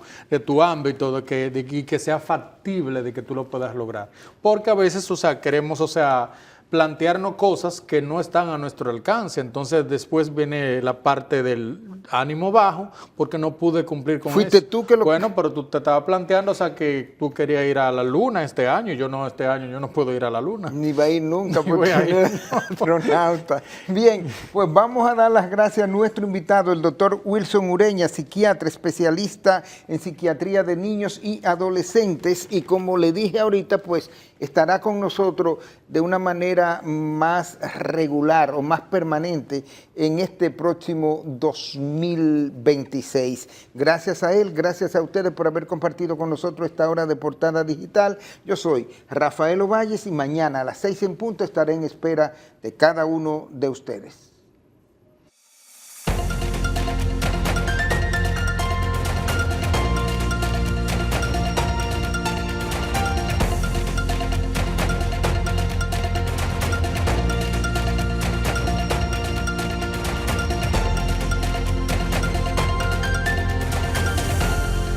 ámbito, y que sea factible de que tú lo puedas lograr. Porque a veces, o sea, queremos, o sea, plantearnos cosas que no están a nuestro alcance. Entonces, después viene la parte del ánimo bajo, porque no pude cumplir con eso. ¿Fuiste tú que lo... Bueno, pero tú te estabas planteando, o sea, que tú querías ir a la luna este año. Este año yo no puedo ir a la luna. Ni va a ir nunca porque eres astronauta. Bien, pues vamos a dar las gracias a nuestro invitado, el doctor Wilson Ureña, psiquiatra, especialista en psiquiatría de niños y adolescentes. Y como le dije ahorita, pues estará con nosotros de una manera más regular o más permanente en este próximo 2026. Gracias a él, gracias a ustedes por haber compartido con nosotros esta hora de Portada Digital. Yo soy Rafael Ovalles y mañana a las 6 en punto estaré en espera de cada uno de ustedes.